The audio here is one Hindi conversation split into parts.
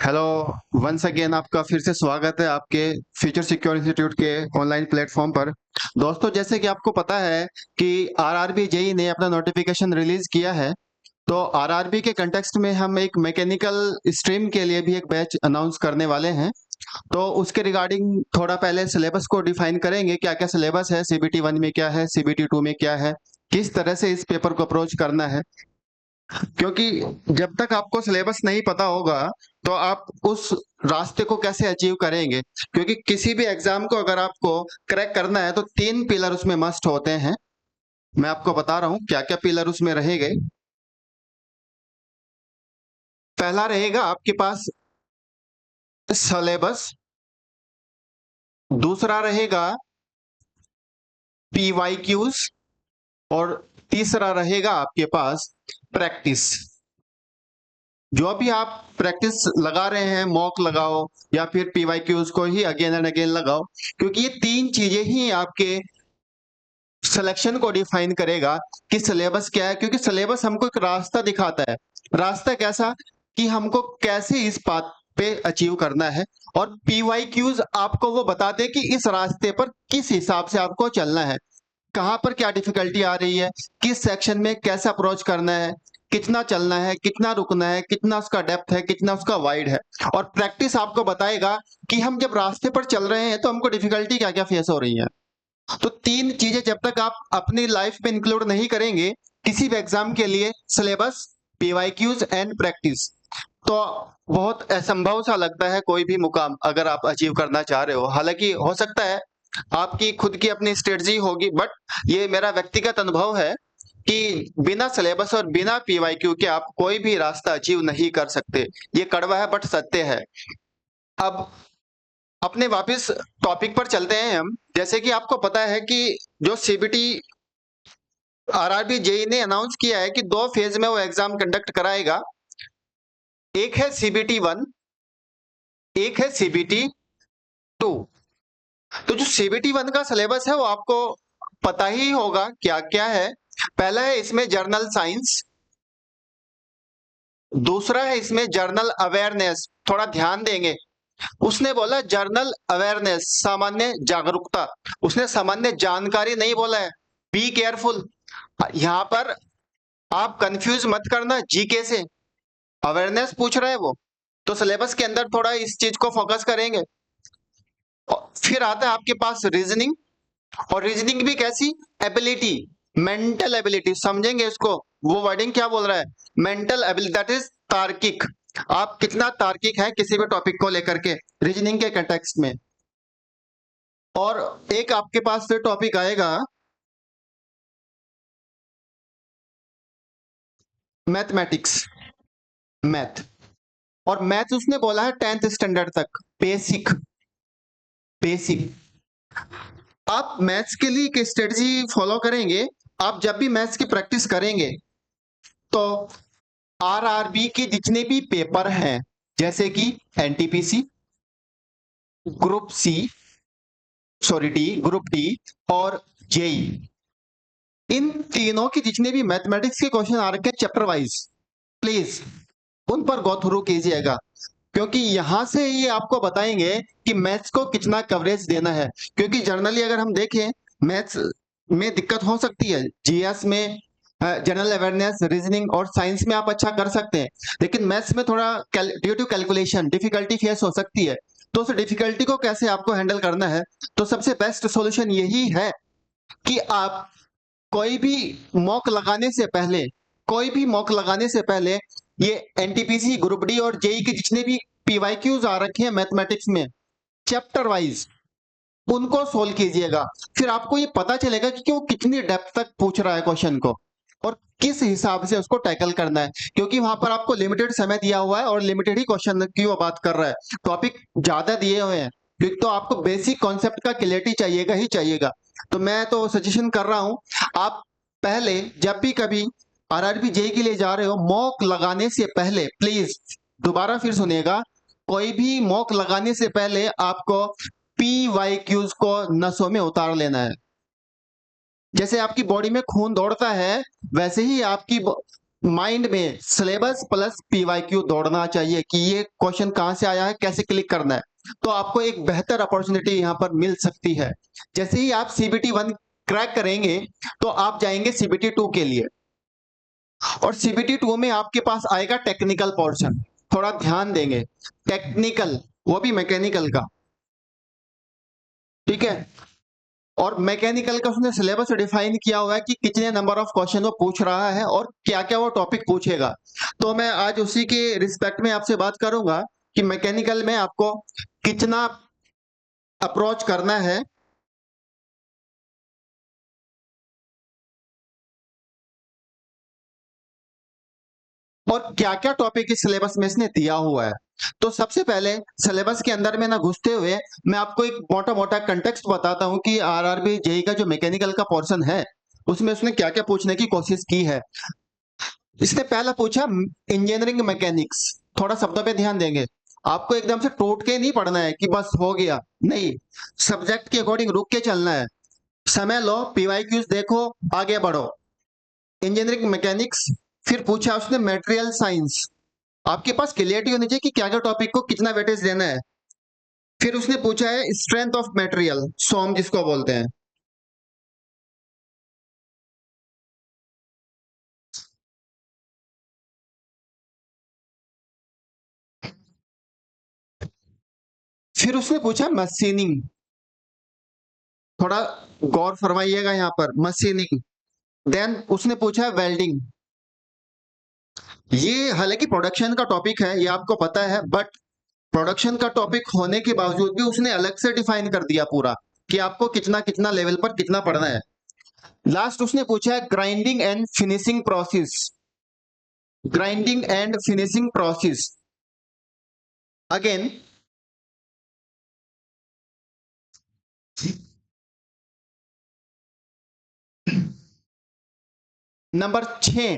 हेलो। वंस अगेन आपका फिर से स्वागत है आपके फ्यूचर सिक्योर इंस्टीट्यूट के ऑनलाइन प्लेटफॉर्म पर। दोस्तों, जैसे कि आपको पता है कि आरआरबी जेई ने अपना नोटिफिकेशन रिलीज किया है। तो आरआरबी के कंटेक्स्ट में हम एक मैकेनिकल स्ट्रीम के लिए भी एक बैच अनाउंस करने वाले हैं। तो उसके रिगार्डिंग थोड़ा पहले सिलेबस को डिफाइन करेंगे, क्या क्या सिलेबस है, सीबीटी 1 में क्या है, सीबीटी 2 में क्या है, किस तरह से इस पेपर को अप्रोच करना है। क्योंकि जब तक आपको सिलेबस नहीं पता होगा तो आप उस रास्ते को कैसे अचीव करेंगे। क्योंकि किसी भी एग्जाम को अगर आपको क्रैक करना है तो 3 पिलर उसमें मस्ट होते हैं। मैं आपको बता रहा हूं क्या क्या पिलर उसमें रहेंगे। पहला रहेगा आपके पास सिलेबस। दूसरा रहेगा पीवाईक्यूज। और तीसरा रहेगा आपके पास प्रैक्टिस। जो भी आप प्रैक्टिस लगा रहे हैं, मॉक लगाओ या फिर पीवाईक्यूज को ही अगेन एंड अगेन लगाओ, क्योंकि ये 3 चीजें ही आपके सिलेक्शन को डिफाइन करेगा कि सिलेबस क्या है। क्योंकि सिलेबस हमको एक रास्ता दिखाता है। रास्ता कैसा, कि हमको कैसे इस पाथ पे अचीव करना है। और पीवाईक्यूज आपको वो बताते हैं कि इस रास्ते पर किस हिसाब से आपको चलना है, कहां पर क्या डिफिकल्टी आ रही है, किस सेक्शन में कैसे अप्रोच करना है, कितना चलना है, कितना रुकना है, कितना उसका डेप्थ है, कितना उसका वाइड है। और प्रैक्टिस आपको बताएगा कि हम जब रास्ते पर चल रहे हैं तो हमको डिफिकल्टी क्या क्या फेस हो रही है। तो 3 चीजें जब तक आप अपनी लाइफ में इंक्लूड नहीं करेंगे किसी भी एग्जाम के लिए, सिलेबस, पीवाईक्यूज एंड प्रैक्टिस, तो बहुत असंभव सा लगता है कोई भी मुकाम अगर आप अचीव करना चाह रहे हो। हालांकि हो सकता है आपकी खुद की अपनी स्ट्रेटजी होगी, बट ये मेरा व्यक्तिगत अनुभव है कि बिना सिलेबस और बिना पीवाईक्यू के आप कोई भी रास्ता अचीव नहीं कर सकते। ये कड़वा है बट सत्य है। अब अपने वापस टॉपिक पर चलते हैं हम। जैसे कि आपको पता है कि जो सीबीटी आरआरबी जेई ने अनाउंस किया है कि 2 फेज में वो एग्जाम कंडक्ट कराएगा। एक है सीबीटी 1, एक है सीबीटी 2। तो जो सीबीटी 1 का सिलेबस है वो आपको पता ही होगा क्या क्या है। पहला है इसमें जर्नल साइंस। दूसरा है इसमें जर्नल अवेयरनेस। थोड़ा ध्यान देंगे, उसने बोला जर्नल अवेयरनेस, सामान्य जागरूकता। उसने सामान्य जानकारी नहीं बोला है। बी केयरफुल, यहां पर आप कंफ्यूज मत करना जीके से। अवेयरनेस पूछ रहा है वो, तो सिलेबस के अंदर थोड़ा इस चीज को फोकस करेंगे। और फिर आता है आपके पास रीजनिंग। और रीजनिंग भी कैसी, एबिलिटी, मेंटल एबिलिटी, समझेंगे इसको। वो वर्डिंग क्या बोल रहा है, मेंटल एबिलिटी, दैट इज तार्किक। आप कितना तार्किक है किसी भी टॉपिक को लेकर के रीजनिंग के कंटेक्स्ट में। और एक आपके पास फिर टॉपिक आएगा मैथमेटिक्स, मैथ। और मैथ उसने बोला है 10th स्टैंडर्ड तक, बेसिक। बेसिक आप मैथ्स के लिए एक स्ट्रेटजी फॉलो करेंगे। आप जब भी मैथ्स की प्रैक्टिस करेंगे तो आरआरबी के जितने भी पेपर हैं, जैसे कि NTPC, group C, sorry D, group D और जेई, इन तीनों के जितने भी मैथमेटिक्स के क्वेश्चन आ रखे हैं चैप्टर वाइज, प्लीज उन पर गो थ्रू कीजिएगा। क्योंकि यहां से ये आपको बताएंगे कि मैथ्स को कितना कवरेज देना है। क्योंकि जनरली अगर हम देखें, मैथ्स में दिक्कत हो सकती है, जीएस में, जनरल अवेयरनेस, रीजनिंग और साइंस में आप अच्छा कर सकते हैं, लेकिन मैथ्स में थोड़ा due to calculation difficulty face हो सकती है। तो उस डिफिकल्टी को कैसे आपको हैंडल करना है, तो सबसे बेस्ट सॉल्यूशन यही है कि आप कोई भी मॉक लगाने से पहले, कोई भी मॉक लगाने से पहले ये एनटीपीसी, ग्रुप डी और जेई के जितने भी पीवाईक्यूज आ रखे हैं मैथमेटिक्स में चैप्टर वाइज, उनको सोल्व कीजिएगा। फिर आपको ये पता चलेगा कि वो कितनी डेप्थ तक पूछ रहा है क्वेश्चन को और किस हिसाब से उसको टैकल करना है। क्योंकि वहां पर आपको लिमिटेड समय दिया हुआ है और लिमिटेड ही क्वेश्चन की वो बात कर रहा है, टॉपिक ज्यादा दिए हुए हैं। तो आपको बेसिक कॉन्सेप्ट का क्लियरिटी चाहिएगा ही चाहिएगा। तो मैं तो सजेशन कर रहा हूं, आप पहले जब भी कभी आरआरबी जेई के लिए जा रहे हो, मॉक लगाने से पहले प्लीज दोबारा फिर सुनिएगा, कोई भी मॉक लगाने से पहले आपको पीवाईक्यूज को नसों में उतार लेना है। जैसे आपकी बॉडी में खून दौड़ता है, वैसे ही आपकी माइंड में सिलेबस प्लस पीवाईक्यू दौड़ना चाहिए कि ये क्वेश्चन कहां से आया है, कैसे क्लिक करना है, तो आपको एक बेहतर अपॉर्चुनिटी यहां पर मिल सकती है। जैसे ही आप सीबीटी 1 क्रैक करेंगे तो आप जाएंगे सीबीटी 2 के लिए, और सीबीटी 2 में आपके पास आएगा टेक्निकल पोर्शन। थोड़ा ध्यान देंगे, टेक्निकल, वो भी मैकेनिकल का, ठीक है। और मैकेनिकल का उसने सिलेबस डिफाइन किया हुआ है कि कितने नंबर ऑफ क्वेश्चन वो पूछ रहा है और क्या क्या वो टॉपिक पूछेगा। तो मैं आज उसी के रिस्पेक्ट में आपसे बात करूंगा कि मैकेनिकल में आपको कितना अप्रोच करना है, और क्या क्या टॉपिक इस सिलेबस में इसने दिया हुआ है। तो सबसे पहले सिलेबस के अंदर में ना घुसते हुए मैं आपको एक मोटा मोटा कंटेक्स्ट बताता हूं कि आरआरबी जेई का जो मैकेनिकल का पोर्शन है उसमें उसने क्या क्या पूछने की कोशिश की है। इसने पहला पूछा इंजीनियरिंग मैकेनिक्स। थोड़ा शब्दों पे ध्यान देंगे, आपको एकदम से टोट के नहीं पढ़ना है कि बस हो गया, नहीं, सब्जेक्ट के अकॉर्डिंग रुक के चलना है। समय लो, पीवाईक्यूज देखो, आगे बढ़ो। इंजीनियरिंग मैकेनिक्स, फिर पूछा उसने मटेरियल साइंस। आपके पास क्लियरिटी होनी चाहिए कि क्या क्या टॉपिक को कितना वेटेज देना है। फिर उसने पूछा है स्ट्रेंथ ऑफ मटेरियल, सोम जिसको बोलते हैं। फिर उसने पूछा मशीनिंग, थोड़ा गौर फरमाइएगा यहां पर, मशीनिंग। देन उसने पूछा वेल्डिंग। ये हालांकि प्रोडक्शन का टॉपिक है, ये आपको पता है, बट प्रोडक्शन का टॉपिक होने के बावजूद भी उसने अलग से डिफाइन कर दिया पूरा कि आपको कितना कितना लेवल पर कितना पढ़ना है। लास्ट उसने पूछा है grinding and finishing process, grinding and finishing process. Again number 6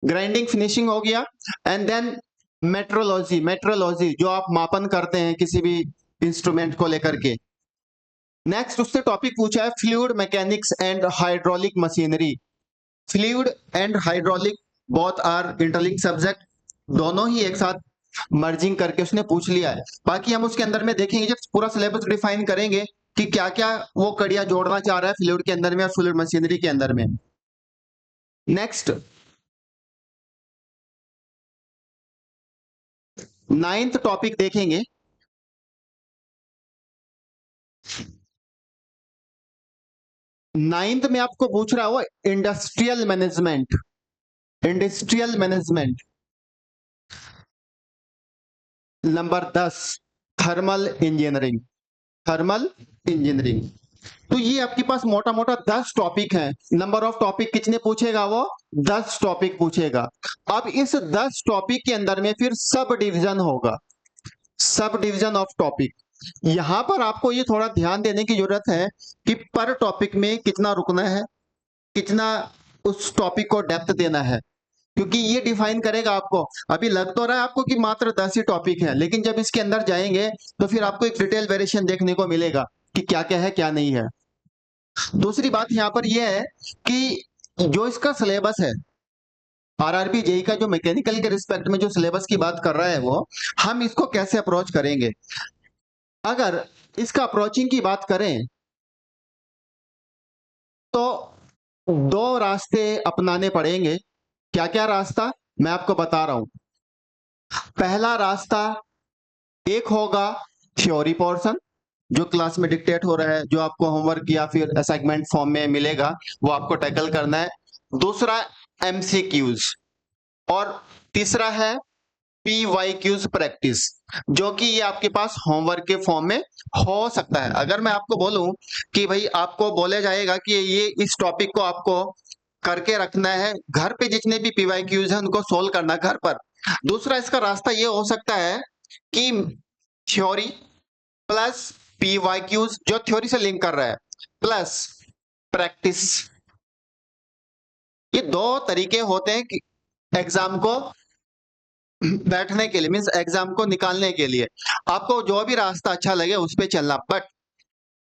grinding finishing हो गया। एंड देन मेट्रोलॉजी, मेट्रोलॉजी जो आप मापन करते हैं किसी भी इंस्ट्रूमेंट को लेकर के। नेक्स्ट उससे टॉपिक पूछा है fluid mechanics and hydraulic machinery. Fluid and hydraulic both are interlink subject, दोनों ही एक साथ मर्जिंग करके उसने पूछ लिया है। बाकी हम उसके अंदर में देखेंगे जब पूरा सिलेबस डिफाइन करेंगे कि क्या क्या वो कड़ियां जोड़ना चाह रहा है फ्लूइड के अंदर में और फ्लूइड मशीनरी के अंदर में। नेक्स्ट 9th टॉपिक देखेंगे। 9th में आपको पूछ रहा हो industrial management, industrial management. Number 10 thermal engineering, thermal engineering. तो ये आपके पास मोटा मोटा 10 टॉपिक हैं। नंबर ऑफ टॉपिक कितने पूछेगा वो, 10 टॉपिक पूछेगा। अब इस 10 टॉपिक के अंदर में फिर सब डिवीजन होगा, सब डिवीजन ऑफ टॉपिक। यहां पर आपको ये थोड़ा ध्यान देने की जरूरत है कि पर टॉपिक में कितना रुकना है, कितना उस टॉपिक को डेप्थ देना है, क्योंकि ये डिफाइन करेगा आपको। अभी लग तो रहा है आपको कि मात्र 10 ही टॉपिक है, लेकिन जब इसके अंदर जाएंगे तो फिर आपको एक डिटेल वेरिएशन देखने को मिलेगा कि क्या क्या है क्या नहीं है। दूसरी बात यहां पर यह है कि जो इसका सिलेबस है, आरआरबी जेई का जो मैकेनिकल के रिस्पेक्ट में जो सिलेबस की बात कर रहा है वो, हम इसको कैसे अप्रोच करेंगे। अगर इसका अप्रोचिंग की बात करें तो दो रास्ते अपनाने पड़ेंगे। क्या क्या रास्ता मैं आपको बता रहा हूं। पहला रास्ता एक होगा थ्योरी पोर्शन, जो क्लास में डिक्टेट हो रहा है, जो आपको होमवर्क या फिर असाइनमेंट फॉर्म में मिलेगा, वो आपको टैकल करना है। दूसरा एमसीक्यूज, और तीसरा है पीवाईक्यूज प्रैक्टिस, जो कि ये आपके पास होमवर्क के फॉर्म में हो सकता है। अगर मैं आपको बोलूं कि भाई आपको बोला जाएगा कि ये इस टॉपिक को आपको करके रखना है, घर पे जितने भी पीवाईक्यूज हैं उनको सोल्व करना घर पर। दूसरा इसका रास्ता ये हो सकता है कि थ्योरी प्लस पीवाईक्यूज जो थ्योरी से लिंक कर रहा है प्लस प्रैक्टिस। ये दो तरीके होते हैं कि एग्जाम को बैठने के लिए, मीन्स एग्जाम को निकालने के लिए। आपको जो भी रास्ता अच्छा लगे उस पर चलना, बट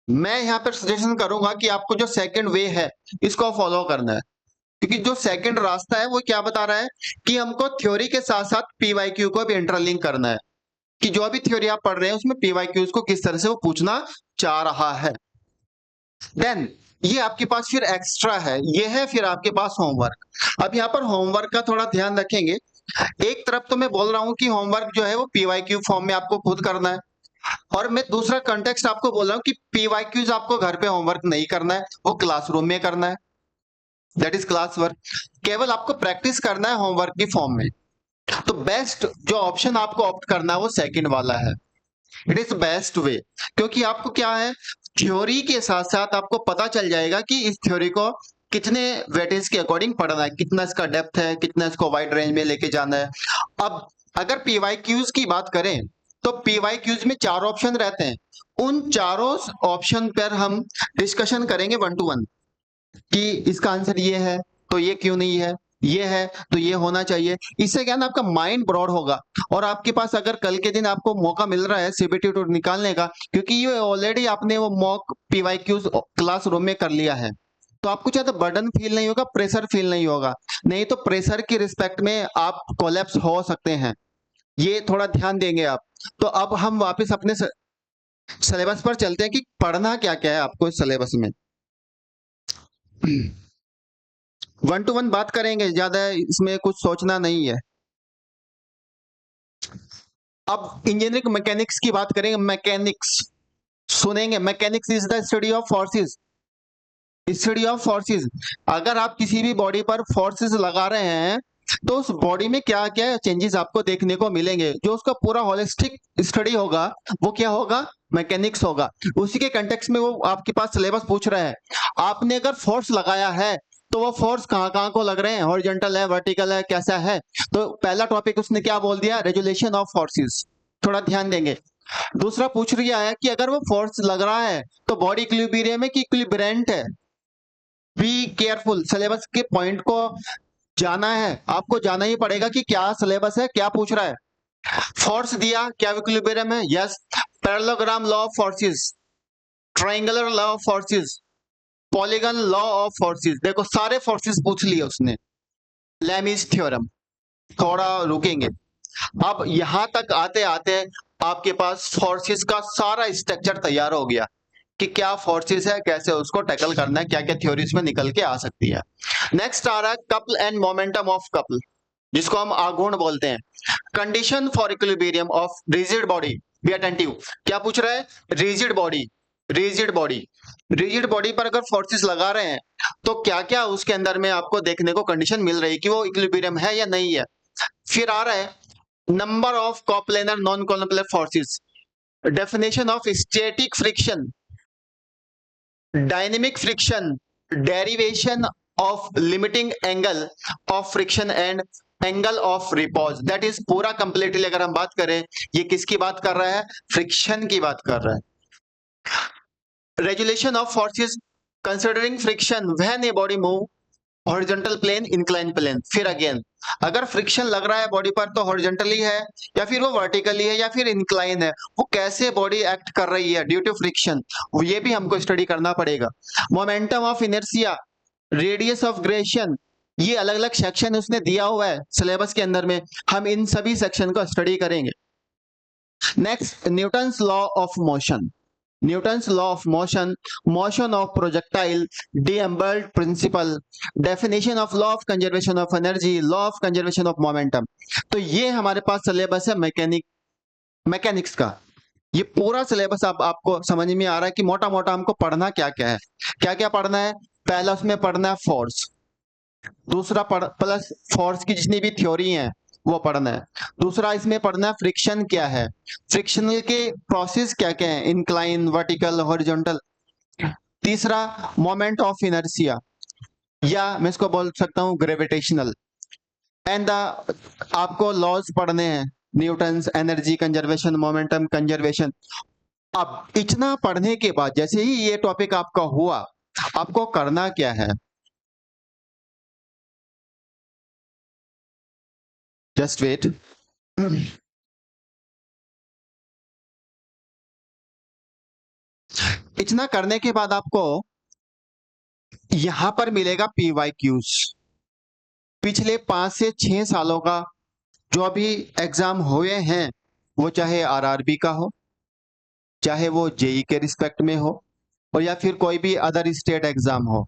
मैं यहां पर सजेशन करूंगा कि आपको जो सेकंड वे है इसको फॉलो करना है। क्योंकि जो सेकंड रास्ता है वो क्या बता रहा है कि हमको थ्योरी के साथ साथ पीवाईक्यू को भी इंटरलिंक करना है, कि जो भी थ्योरी आप पढ़ रहे हैं उसमें पीवाईक्यूज को किस तरह से वो पूछना चाह रहा है। देन ये आपके पास फिर एक्स्ट्रा है, ये है फिर आपके पास होमवर्क। अब यहाँ पर होमवर्क का थोड़ा ध्यान रखेंगे। एक तरफ तो मैं बोल रहा हूं कि होमवर्क जो है वो पीवाईक्यू फॉर्म में आपको खुद करना है, और मैं दूसरा कंटेक्स्ट आपको बोल रहा हूं कि पीवाईक्यूज आपको घर पे होमवर्क नहीं करना है, वो क्लासरूम में करना है, दैट इज क्लास वर्क। केवल आपको प्रैक्टिस करना है होमवर्क की फॉर्म में। तो बेस्ट जो ऑप्शन आपको ऑप्ट करना है वो सेकंड वाला है, इट इज बेस्ट वे। क्योंकि आपको क्या है, थ्योरी के साथ साथ आपको पता चल जाएगा कि इस थ्योरी को कितने वेटेज के अकॉर्डिंग पढ़ना है, कितना इसका डेप्थ है, कितना इसको वाइड रेंज में लेके जाना है। अब अगर पीवाईक्यूज की बात करें तो पीवाईक्यूज में चार ऑप्शन रहते हैं, उन चारों ऑप्शन पर हम डिस्कशन करेंगे 1 to 1 कि इसका आंसर ये है तो ये क्यों नहीं है, ये है तो ये होना चाहिए। इससे क्या ना आपका माइंड ब्रॉड होगा, और आपके पास अगर कल के दिन आपको मौका मिल रहा है सीबीटी टू निकालने का, क्योंकि ये ऑलरेडी आपने वो मॉक पीवाईक्यूज क्लासरूम में कर लिया है, तो आपको ज्यादा बर्डन फील नहीं होगा, प्रेशर फील नहीं होगा। नहीं तो प्रेशर की रिस्पेक्ट में आप कोलैप्स हो सकते हैं, ये थोड़ा ध्यान देंगे आप। तो अब हम वापस अपने सिलेबस पर चलते हैं कि पढ़ना क्या क्या है आपको इस सिलेबस में। 1 to 1 बात करेंगे, ज्यादा इसमें कुछ सोचना नहीं है। अब इंजीनियरिंग मैकेनिक्स की बात करेंगे। मैकेनिक्स सुनेंगे, mechanics is the study of forces, study of forces. अगर आप किसी भी बॉडी पर फोर्सेस लगा रहे हैं तो उस बॉडी में क्या क्या चेंजेस आपको देखने को मिलेंगे, जो उसका पूरा होलिस्टिक स्टडी होगा वो क्या होगा, मैकेनिक्स होगा। उसी के कंटेक्स्ट में वो आपके पास सिलेबस पूछ रहा है, आपने अगर फोर्स लगाया है तो वो फोर्स कहाँ कहाँ को लग रहे हैं, हॉरिजॉन्टल है, वर्टिकल है, कैसा है। तो पहला टॉपिक उसने क्या बोल दिया, रेजुलेशन ऑफ फोर्सेस, थोड़ा ध्यान देंगे। दूसरा पूछ रहा है कि अगर वो फोर्स लग रहा है तो बॉडी इक्विलिब्रियम है कि इक्विलिब्रेंट है। बी केयरफुल, सिलेबस के पॉइंट को जाना है, आपको जाना ही पड़ेगा कि क्या सिलेबस है, क्या पूछ रहा है। फोर्स दिया, क्या इक्विलिब्रियम है, yes. Parallelogram law of forces, triangular law of forces, polygon law of forces, देखो सारे फोर्सेस पूछ लिए उसने। लेमिस थ्योरम, थोड़ा रुकेंगे। अब यहां तक आते आते आपके पास फोर्सेस का सारा स्ट्रक्चर तैयार हो गया कि क्या फोर्सेस है, कैसे उसको टैकल करना है, क्या क्या थ्योरीज में निकल के आ सकती है। नेक्स्ट आ रहा है couple and momentum of couple, जिसको हम आघूर्ण बोलते हैं। Condition for equilibrium of rigid body, be attentive. क्या पूछ रहा है, rigid body, rigid body, rigid body पर अगर फोर्सेस लगा रहे हैं तो क्या क्या उसके अंदर में आपको देखने को कंडीशन मिल रही है कि वो इक्विलिब्रियम है या नहीं है। फिर आ रहा है number of coplanar non coplanar forces, definition of static friction, dynamic friction, derivation of limiting angle of friction and angle of repose. That is पूरा कंप्लीटली अगर हम बात करें, ये किसकी बात कर रहा है, फ्रिक्शन की बात कर रहा है। Regulation of forces considering friction when a body move horizontal plane, incline plane. फिर अगेन अगर फ्रिक्शन लग रहा है बॉडी पर तो हॉरिजॉन्टली है या फिर वो वर्टिकली है या फिर इंक्लाइन है, वो कैसे बॉडी एक्ट कर रही है ड्यू टू फ्रिक्शन, ये भी हमको स्टडी करना पड़ेगा। Momentum of inertia, radius of Grecian, ये अलग अलग सेक्शन उसने दिया हुआ है सिलेबस के अंदर में, हम इन सभी सेक्शन को स्टडी करेंगे। Next Newton's law of motion, Newton's law of motion, motion of projectile, D'Alembert principle, definition of law of conservation of energy, law of conservation of momentum. तो ये हमारे पास सिलेबस है मैकेनिक्स का। ये पूरा सिलेबस अब आपको समझ में आ रहा है कि मोटा मोटा हमको पढ़ना क्या क्या है, क्या क्या पढ़ना है। पहला उसमें पढ़ना है फोर्स, दूसरा प्लस फोर्स की जितनी भी थ्योरी है वो पढ़ना है। दूसरा इसमें पढ़ना है फ्रिक्शन क्या है, फ्रिक्शनल के प्रोसेस क्या क्या है, इंक्लाइन, वर्टिकल, हॉरिजॉन्टल। तीसरा मोमेंट ऑफ इनर्शिया, या मैं इसको बोल सकता हूं ग्रेविटेशनल। एंड आपको लॉज पढ़ने हैं, Newton's, energy conservation, momentum conservation. अब इतना पढ़ने के बाद जैसे ही ये टॉपिक आपका हुआ, आपको करना क्या है, जस्ट वेट। इतना करने के बाद आपको यहां पर मिलेगा पीवाईक्यूज, पिछले 5 से 6 सालों का जो अभी एग्जाम हुए हैं, वो चाहे आरआरबी का हो, चाहे वो जेई के रिस्पेक्ट में हो, और या फिर कोई भी अदर स्टेट एग्जाम हो,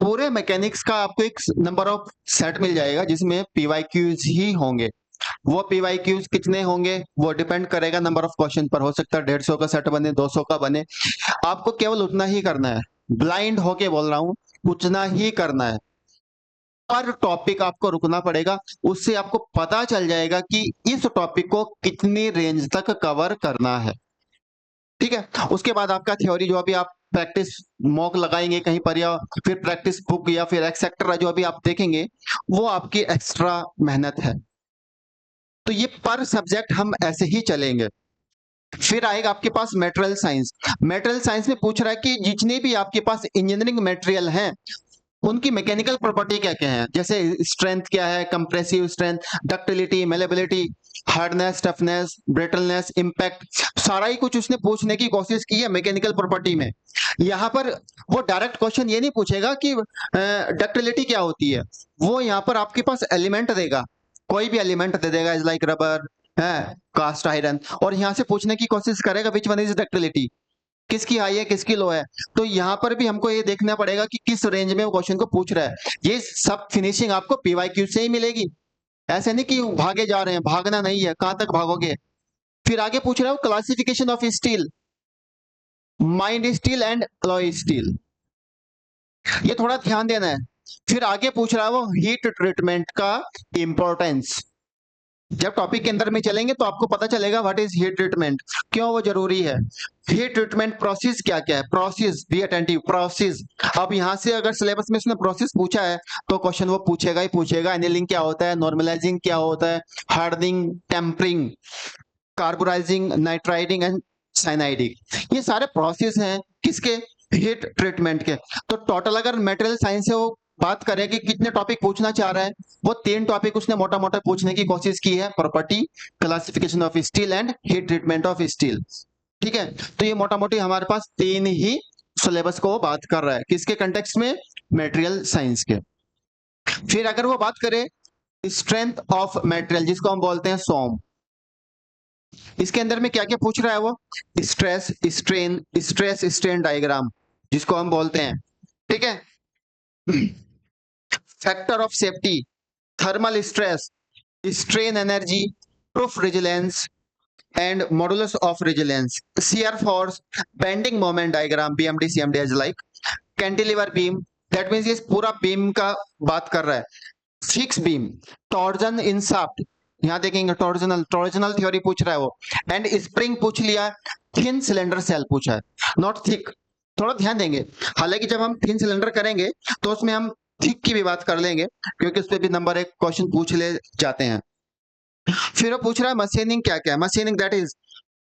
पूरे मैकेनिक्स का आपको एक नंबर ऑफ सेट मिल जाएगा जिसमें पीवाईक्यूज ही होंगे। वो पीवाईक्यूज कितने होंगे वो डिपेंड करेगा नंबर ऑफ क्वेश्चन पर। हो सकता है 150 का सेट बने, 200 का बने। आपको केवल उतना ही करना है, ब्लाइंड होके बोल रहा हूं, उतना ही करना है। पर टॉपिक आपको रुकना पड़ेगा, उससे आपको पता चल जाएगा कि इस टॉपिक को कितनी रेंज तक कवर करना है। ठीक है, उसके बाद आपका थ्योरी जो अभी आप प्रैक्टिस मॉक लगाएंगे कहीं पर, या फिर प्रैक्टिस बुक, या फिर एक्सेट्रा जो अभी आप देखेंगे, वो आपकी एक्स्ट्रा मेहनत है। तो ये पर सब्जेक्ट हम ऐसे ही चलेंगे। फिर आएगा आपके पास मेटेरियल साइंस। मेटेरियल साइंस में पूछ रहा है कि जितने भी आपके पास इंजीनियरिंग मटेरियल हैं, उनकी मैकेनिकल प्रॉपर्टी क्या क्या है, जैसे स्ट्रेंथ क्या है, compressive strength, ductility, malleability, hardness, toughness, brittleness, impact, सारा ही कुछ उसने पूछने की कोशिश की है मैकेनिकल प्रॉपर्टी में। यहाँ पर वो डायरेक्ट क्वेश्चन ये नहीं पूछेगा कि डक्टिलिटी क्या होती है, वो यहाँ पर आपके पास एलिमेंट देगा, कोई भी एलिमेंट दे देगा, इज लाइक रबर है, कास्ट आयरन, और यहाँ से पूछने की कोशिश करेगा विच वन इज डक्टिलिटी, किसकी हाई है किसकी लो है। तो यहाँ पर भी हमको ये देखना पड़ेगा कि किस रेंज में वो क्वेश्चन को पूछ रहा है। ये सब फिनिशिंग आपको पीवाईक्यू से ही मिलेगी, ऐसे नहीं कि भागे जा रहे हैं, भागना नहीं है, कहां तक भागोगे। फिर आगे पूछ रहा हूं classification of steel, mind steel and alloy steel, ये थोड़ा ध्यान देना है। फिर आगे पूछ रहा है वो हीट ट्रीटमेंट का इंपॉर्टेंस। जब टॉपिक के अंदर में चलेंगे तो आपको पता चलेगा व्हाट इज हीट ट्रीटमेंट, क्यों वो जरूरी है। हीट ट्रीटमेंट प्रोसेस क्या क्या है, प्रोसेस बी अटेंटिव, प्रोसेस। अब यहां से अगर सिलेबस में उसने प्रोसेस पूछा है तो क्वेश्चन वो पूछेगा ही पूछेगा। एनिलिंग क्या होता है, नॉर्मलाइजिंग क्या होता है, hardening, tempering, carburising, nitriding and cyaniding, ये सारे प्रोसेस हैं किसके, हीट ट्रीटमेंट के। तो टोटल अगर मटेरियल साइंस से वो बात करें कि कितने टॉपिक पूछना चाह रहा है, वो 3 टॉपिक उसने मोटा मोटा पूछने की कोशिश की है, property, classification of steel and heat treatment of steel. ठीक है, तो ये मोटा मोटी हमारे पास 3 ही सिलेबस को बात कर रहा है, किसके कंटेक्स्ट में, मटेरियल साइंस के। फिर अगर वो बात करें स्ट्रेंथ ऑफ मटेरियल, जिसको हम बोलते हैं सोम, इसके अंदर में क्या क्या पूछ रहा है वो, stress strain, stress strain diagram जिसको हम बोलते हैं। ठीक है, factor of safety, thermal stress, strain energy, proof resilience and modulus of resilience, shear force, bending moment diagram, BMD CMD as like, cantilever beam, that means ये पूरा बीम का बात कर रहा है। Fix beam, torsion in shaft, यहां देखेंगे टॉर्जनल, टॉर्जनल थ्योरी पूछ रहा है वो, एंड स्प्रिंग पूछ लिया, थिन सिलेंडर सेल पूछा है, नॉट थिक, थोड़ा ध्यान देंगे। हालांकि जब हम थिन सिलेंडर करेंगे तो उसमें हम थिक की भी बात कर लेंगे, क्योंकि उस पर भी नंबर 1 क्वेश्चन पूछ ले जाते हैं। फिर वो पूछ रहा है मशीनिंग क्या क्या है, machining that is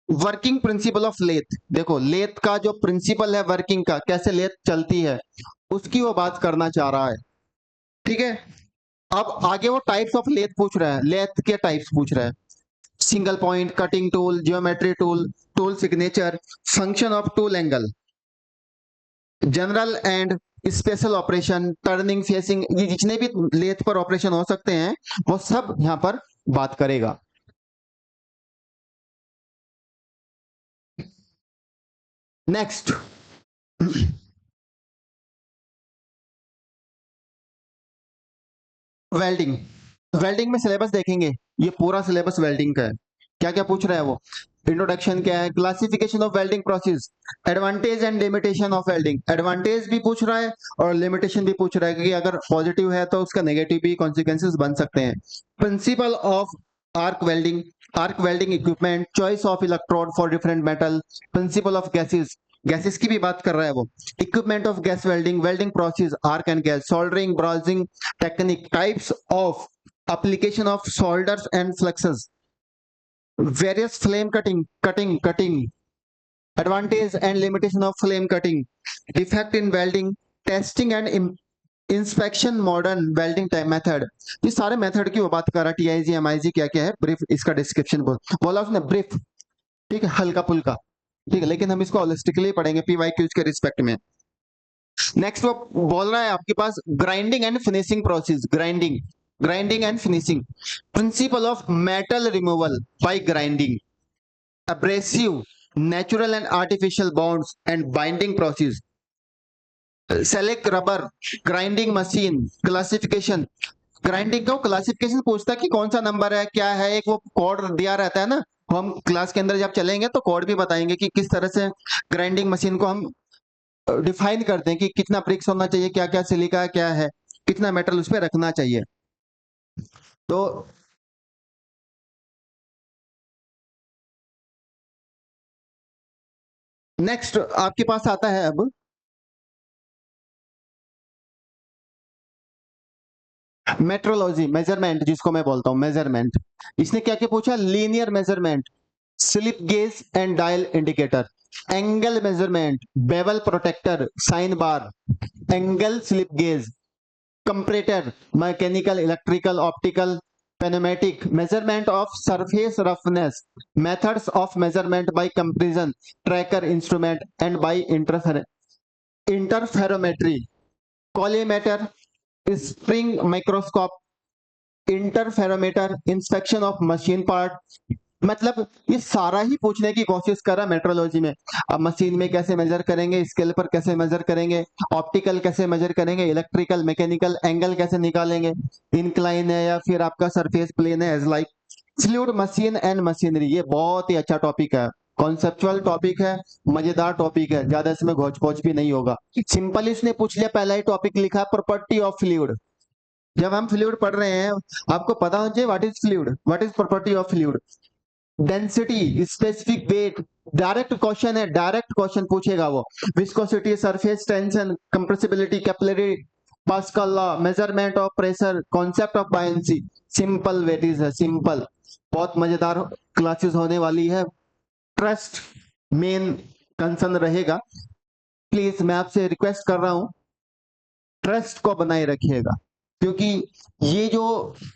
working principle of lathe. देखो लेथ का जो प्रिंसिपल है वर्किंग का, कैसे लेथ चलती है, उसकी वो बात करना चाह रहा है। ठीक है, अब आगे वो टाइप्स ऑफ लेथ पूछ रहा है, लेथ के टाइप्स पूछ रहा है, single point, cutting tool, geometry tool, tool signature, function of tool angle, general and special operation, turning, facing, ये जितने भी लेथ पर ऑपरेशन हो सकते हैं वो सब यहां पर बात करेगा। Next, welding. वेल्डिंग में सिलेबस देखेंगे, ये पूरा सिलेबस वेल्डिंग का है। क्या क्या पूछ रहा है वो, इंट्रोडक्शन क्या है, classification of welding process, advantage and limitation of welding, advantage भी पूछ रहा है और लिमिटेशन भी पूछ रहा है, क्योंकि अगर पॉजिटिव है तो उसका नेगेटिव भी कॉन्सिक्वेंसेस बन सकते हैं। Principle of arc welding, arc welding equipment, choice of electrode for different metal, principle of gases, gases की भी बात कर रहा है वो, equipment of gas welding, welding process, arc and gas, soldering, browsing technique, types of application of solders and fluxes, various flame cutting, advantage and limitation of flame cutting, defect in welding, testing and inspection, modern welding time method, ये सारे मेथड की वो बात कर रहा है। टीआईजी एमआईजी क्या क्या है, ब्रीफ इसका डिस्क्रिप्शन बोला उसने, ब्रीफ। ठीक है, हल्का पुल्का, ठीक है, लेकिन हम इसको होलिस्टिकली पढ़ेंगे पीवाईक्यूज के रिस्पेक्ट में। नेक्स्ट वो बोल रहा है आपके पास grinding and finishing process, grinding and finishing, principle of metal removal by grinding, abrasive, natural and artificial bonds and binding process, select rubber, grinding machine, classification, grinding का क्लासिफिकेशन पूछता है कि कौन सा नंबर है, क्या है, एक वो कोड दिया रहता है ना, हम क्लास के अंदर जब चलेंगे तो कोड भी बताएंगे कि किस तरह से ग्राइंडिंग मशीन को हम डिफाइन करते हैं कि कितना ब्रिक्स होना चाहिए, क्या क्या सिलिका क्या है, कितना मेटल उस पर रखना चाहिए। तो नेक्स्ट आपके पास आता है अब मेट्रोलॉजी, मेजरमेंट जिसको मैं बोलता हूं मेजरमेंट। इसने क्या क्या पूछा, linear measurement, slip gauge and dial indicator, angle measurement, bevel protector, sine bar, angle slip gauge, comparator, mechanical, electrical, optical, pneumatic, measurement of surface roughness, methods of measurement by comparison, tracker instrument and by interferometry, collimator, spring microscope, interferometer, inspection of machine part. मतलब ये सारा ही पूछने की कोशिश कर रहा मेट्रोलॉजी में। अब मशीन में कैसे मेजर करेंगे, स्केल पर कैसे मेजर करेंगे, ऑप्टिकल कैसे मेजर करेंगे, इलेक्ट्रिकल मैकेनिकल एंगल कैसे निकालेंगे, इंक्लाइन है या फिर आपका सरफेस प्लेन है as like, fluid machine and machinery. ये बहुत ही अच्छा टॉपिक है, कॉन्सेप्चुअल टॉपिक है, मजेदार टॉपिक है, ज्यादा इसमें घोच पोच भी नहीं होगा। सिंपल इसने पूछ लिया, पहला ही टॉपिक लिखा प्रॉपर्टी ऑफ फ्लूइड। जब हम फ्लूइड पढ़ रहे हैं आपको पता होना चाहिए what is fluid, what is property of fluid, density, specific weight, direct question है, डायरेक्ट क्वेश्चन पूछेगा वो, viscosity, surface tension, compressibility, capillary, Pascal law, measurement of pressure, concept of buoyancy. Simple वेटीज है, सिंपल, बहुत मजेदार क्लासेस होने वाली है। ट्रस्ट मेन कंसर्न रहेगा, प्लीज मैं आपसे रिक्वेस्ट कर रहा हूं ट्रस्ट को बनाए रखिएगा, क्योंकि ये जो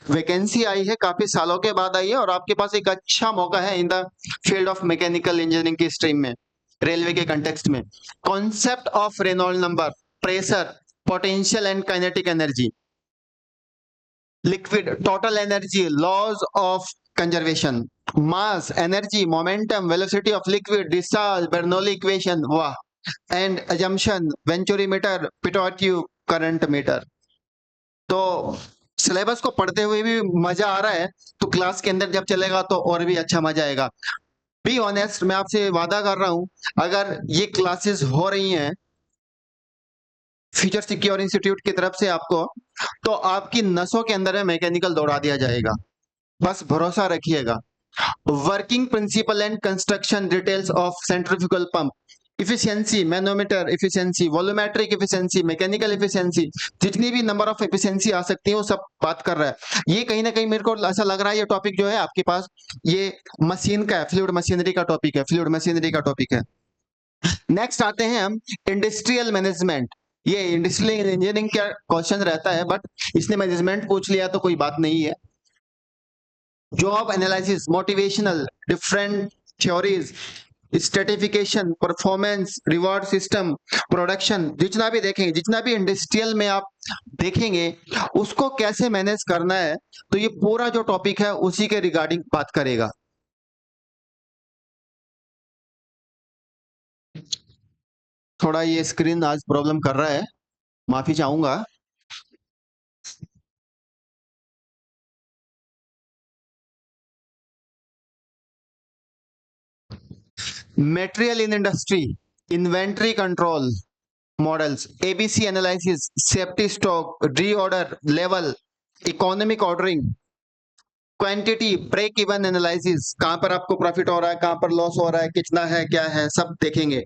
वैकेंसी आई है काफी सालों के बाद आई है और आपके पास एक अच्छा मौका है in the field of mechanical engineering की स्ट्रीम में, रेलवे के कंटेक्स्ट में। Concept of Reynold number, pressure, potential and kinetic energy, liquid, total energy, laws of conservation, mass, energy, momentum, velocity of liquid, discharge, Bernoulli equation, वाह, and assumption, venturimeter, pitot tube, current meter. तो सिलेबस को पढ़ते हुए भी मजा आ रहा है, तो क्लास के अंदर जब चलेगा तो और भी अच्छा मजा आएगा। बी ऑनेस्ट, मैं आपसे वादा कर रहा हूं, अगर ये क्लासेस हो रही हैं फ्यूचर सिक्योर इंस्टीट्यूट की तरफ से आपको, तो आपकी नसों के अंदर में मैकेनिकल दौड़ा दिया जाएगा, बस भरोसा रखिएगा। Working principle and construction details of centrifugal pump, efficiency, manometer efficiency, volumetric efficiency, mechanical efficiency, जितनी भी नंबर ऑफ इफिशियंसी आ सकती है वो सब बात कर रहा है। ये कहीं ना कहीं मेरे को ऐसा लग रहा है ये टॉपिक जो है आपके पास ये मशीन का है, फ्लूइड मशीनरी का टॉपिक है, फ्लूइड मशीनरी का टॉपिक है। नेक्स्ट आते हैं हम इंडस्ट्रियल मैनेजमेंट। ये इंडस्ट्रियल इंजीनियरिंग का क्वेश्चन रहता है, बट इसने मैनेजमेंट पूछ लिया तो कोई बात नहीं है। Job analysis, motivational, different theories, stratification, performance, reward system, production, जितना भी देखेंगे, जितना भी इंडस्ट्रियल में आप देखेंगे उसको कैसे मैनेज करना है, तो ये पूरा जो टॉपिक है उसी के रिगार्डिंग बात करेगा। थोड़ा ये स्क्रीन आज प्रॉब्लम कर रहा है, माफी चाहूंगा। Material in industry, inventory control models, ABC analysis, safety stock, reorder level, economic ordering, quantity, break even analysis, कहां पर आपको प्रॉफिट हो रहा है, कहां पर लॉस हो रहा है, कितना है, क्या है, सब देखेंगे।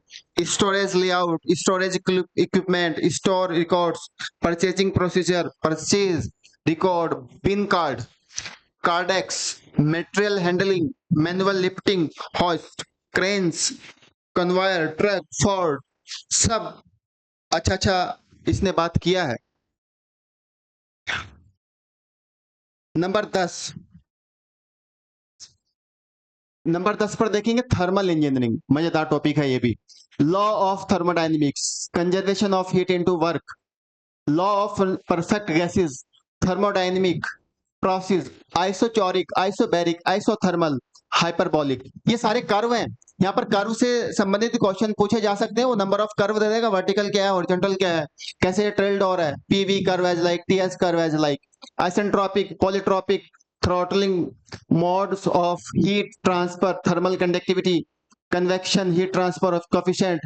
Storage layout, storage equipment, store records, purchasing procedure, purchase record, pin card, Kardex, material handling, manual lifting, hoist, cranes, conveyor, truck, ford, सब अच्छा अच्छा इसने बात किया है। नंबर 10, नंबर 10 पर देखेंगे थर्मल इंजीनियरिंग, मजेदार टॉपिक है ये भी। Law of thermodynamics, conservation of heat into work, law of perfect gases, thermodynamic process, isochoric, isobaric, isothermal, hyperbolic, ये सारे कर्व हैं। यहाँ पर कर्व से संबंधित क्वेश्चन पूछे जा सकते हैं। वो नंबर ऑफ कर्व दे देगा, वर्टिकल क्या है, हॉरिजॉन्टल क्या है, कैसे ये ट्रेल्ड और है, PV curve as like, TS curve as like, isentropic, polytropic, throttling, modes of heat transfer, thermal conductivity, convection heat transfer coefficient,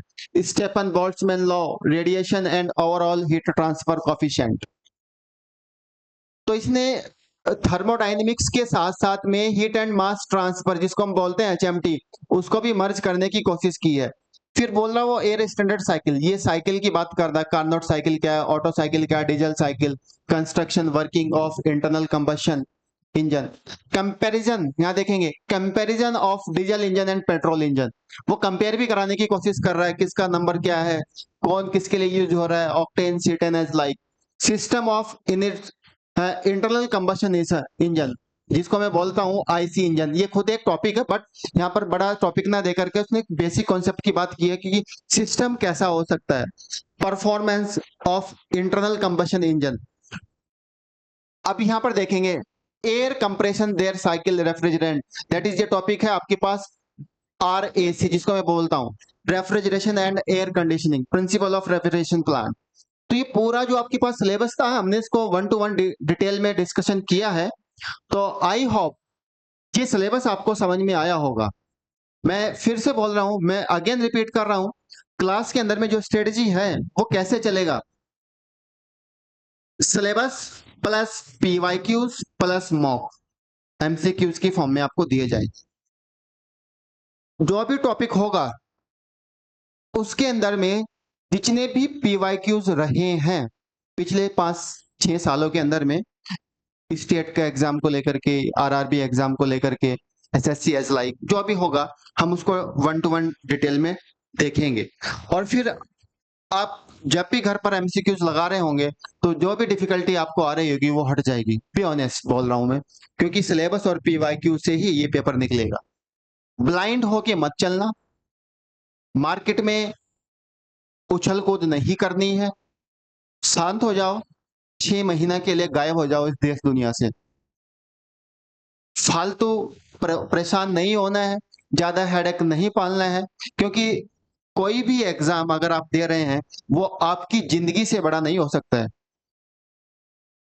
Stefan Boltzmann law, radiation and overall heat transfer coefficient. तो इसने थर्मोडायनेमिक्स के साथ साथ में हीट एंड मास ट्रांसफर, जिसको हम बोलते हैं एचएमटी, उसको भी मर्ज करने की कोशिश की है। फिर बोल रहा वो एयर स्टैंडर्ड साइकिल, ये साइकिल की बात कर रहा है। कार्नोट साइकिल क्या है, ऑटो साइकिल क्या है, diesel cycle, construction working of internal combustion engine, comparison, यहाँ देखेंगे comparison of diesel engine and petrol engine. वो कंपेयर भी कराने की कोशिश कर रहा है, किसका नंबर क्या है, कौन किसके लिए यूज हो रहा है, octane, cetane as like, system of internal combustion engine, जिसको मैं बोलता हूं आईसी इंजन। ये खुद एक टॉपिक है, बट यहाँ पर बड़ा टॉपिक ना देकर के उसने एक बेसिक कॉन्सेप्ट की बात की है कि सिस्टम कैसा हो सकता है। Performance of internal combustion engine. अब यहाँ पर देखेंगे air compression there cycle refrigerant, that is ये टॉपिक है आपके पास आरएसी, जिसको मैं बोलता हूँ refrigeration and air conditioning, principle of refrigeration plan. तो ये पूरा जो आपके पास सिलेबस था, हमने इसको 1 to 1 डिटेल में डिस्कशन किया है। तो आई होप ये सिलेबस आपको समझ में आया होगा। मैं फिर से बोल रहा हूं, मैं अगेन रिपीट कर रहा हूं, क्लास के अंदर में जो स्ट्रेटजी है वो कैसे चलेगा, syllabus plus PYQs plus mock MCQs की फॉर्म में आपको दिए जाएंगे। जो भी टॉपिक होगा उसके अंदर में जितने भी पीवाईक्यूज रहे हैं पिछले 5-6 सालों के अंदर में, स्टेट का एग्जाम को लेकर के, आरआरबी एग्जाम को लेकर के, एसएससी एज लाइक, जो भी होगा हम उसको 1 to 1 डिटेल में देखेंगे। और फिर आप जब भी घर पर एमसीक्यूज लगा रहे होंगे तो जो भी डिफिकल्टी आपको आ रही होगी वो हट जाएगी। बी ऑनेस्ट बोल रहा हूं मैं, क्योंकि सिलेबस और पीवाईक्यू से ही ये पेपर निकलेगा। ब्लाइंड होके मत चलना, मार्केट में उछल कूद नहीं करनी है, शांत हो जाओ, 6 महीना के लिए गायब हो जाओ इस देश दुनिया से। फालतू परेशान नहीं होना है, ज्यादा हेडेक नहीं पालना है, क्योंकि कोई भी एग्जाम अगर आप दे रहे हैं वो आपकी जिंदगी से बड़ा नहीं हो सकता है।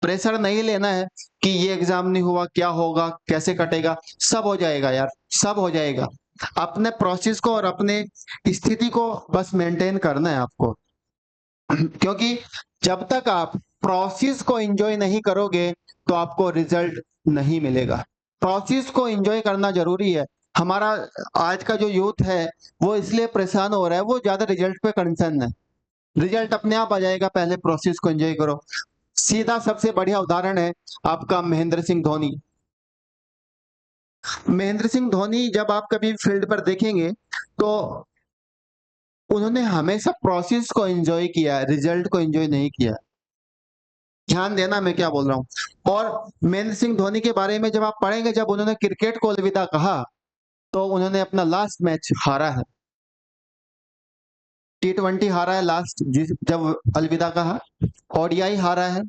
प्रेशर नहीं लेना है कि ये एग्जाम नहीं हुआ क्या होगा, कैसे कटेगा, सब हो जाएगा यार, सब हो जाएगा। अपने प्रोसेस को और अपने स्थिति को बस मेंटेन करना है आपको। क्योंकि जब तक आप प्रोसेस को एंजॉय नहीं करोगे तो आपको रिजल्ट नहीं मिलेगा। प्रोसेस को एंजॉय करना जरूरी है। हमारा आज का जो यूथ है वो इसलिए परेशान हो रहा है, वो ज्यादा रिजल्ट पे कंसर्न है। रिजल्ट अपने आप आ जाएगा, पहले प्रोसेस को एंजॉय करो। सीधा सबसे बढ़िया उदाहरण है आपका महेंद्र सिंह धोनी। महेंद्र सिंह धोनी जब आप कभी फील्ड पर देखेंगे तो उन्होंने हमेशा प्रोसेस को एंजॉय किया, रिजल्ट को एंजॉय नहीं किया। ध्यान देना मैं क्या बोल रहा हूं। और महेंद्र सिंह धोनी के बारे में जब आप पढ़ेंगे, जब उन्होंने क्रिकेट को अलविदा कहा तो उन्होंने अपना लास्ट मैच हारा है, T20 हारा है लास्ट, जब अलविदा कहा, ओडीआई हारा है,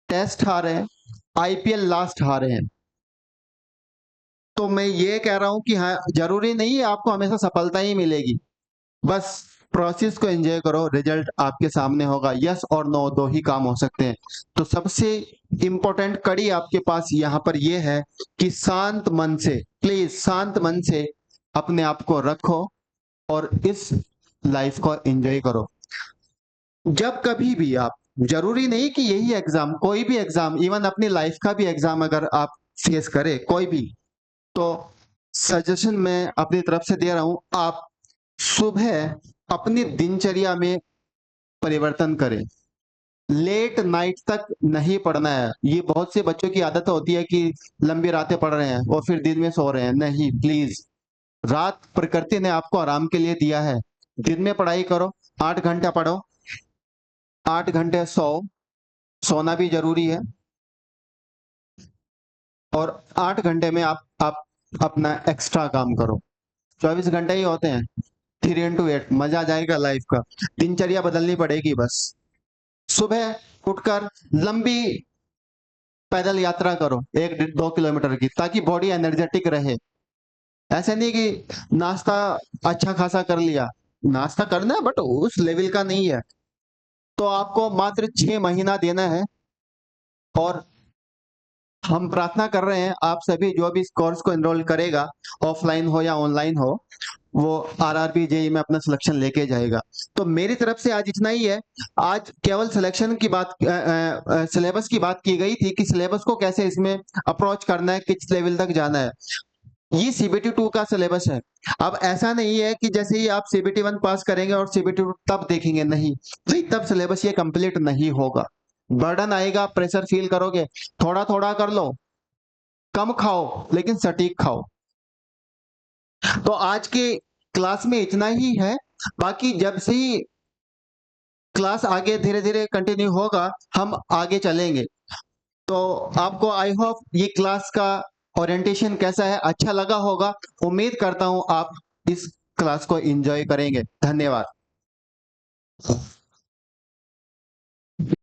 टेस्ट हारे हैं, आईपीएल लास्ट हारे हैं। तो मैं ये कह रहा हूं कि हाँ, जरूरी नहीं है आपको हमेशा सफलता ही मिलेगी, बस प्रोसेस को एंजॉय करो, रिजल्ट आपके सामने होगा। यस और नो दो ही काम हो सकते हैं। तो सबसे इंपॉर्टेंट कड़ी आपके पास यहाँ पर यह है कि शांत मन से, प्लीज शांत मन से अपने आप को रखो और इस लाइफ को एंजॉय करो। जब कभी भी आप, जरूरी नहीं कि यही एग्जाम, कोई भी एग्जाम, इवन अपनी लाइफ का भी एग्जाम अगर आप फेस करें कोई भी, तो सजेशन मैं अपनी तरफ से दे रहा हूं, आप सुबह अपनी दिनचर्या में परिवर्तन करें। लेट नाइट तक नहीं पढ़ना है। ये बहुत से बच्चों की आदत होती है कि लंबी रातें पढ़ रहे हैं और फिर दिन में सो रहे हैं। नहीं, प्लीज, रात प्रकृति ने आपको आराम के लिए दिया है। दिन में पढ़ाई करो, 8 घंटा पढ़ो, 8 घंटे सो, सोना भी जरूरी है। और 8 घंटे में आप अपना एक्स्ट्रा काम करो। 24 घंटे ही होते हैं, 3 into 8, मजा आ जाएगा लाइफ का। दिनचर्या बदलनी पड़ेगी बस। सुबह उठकर लंबी पैदल यात्रा करो, 1-2 किलोमीटर की, ताकि बॉडी एनर्जेटिक रहे। ऐसे नहीं कि नाश्ता अच्छा खासा कर लिया, नाश्ता करना है बट उस लेवल का नहीं है। तो आपको मात्र 6 महीना देना है, और हम प्रार्थना कर रहे हैं आप सभी जो भी इस कोर्स को एनरोल करेगा, ऑफलाइन हो या ऑनलाइन हो, वो आरआरबी जेई में अपना सिलेक्शन लेके जाएगा। तो मेरी तरफ से आज इतना ही है। आज केवल सिलेक्शन की बात, सिलेबस की बात की गई थी कि सिलेबस को कैसे इसमें अप्रोच करना है, किस लेवल तक जाना है। ये सीबीटी 2 का सिलेबस है। अब ऐसा नहीं है कि जैसे ही आप सीबीटी 1 पास करेंगे और सीबीटी 2 तब देखेंगे, नहीं भाई, तब सिलेबस ये कंप्लीट नहीं होगा। बर्डन आएगा, प्रेशर फील करोगे। थोड़ा थोड़ा कर लो, कम खाओ लेकिन सटीक खाओ। तो आज के क्लास में इतना ही है। बाकी जब से ही क्लास आगे धीरे धीरे कंटिन्यू होगा, हम आगे चलेंगे। तो आपको आई होप ये क्लास का ओरिएंटेशन कैसा है, अच्छा लगा होगा। उम्मीद करता हूं आप इस क्लास को एंजॉय करेंगे। धन्यवाद।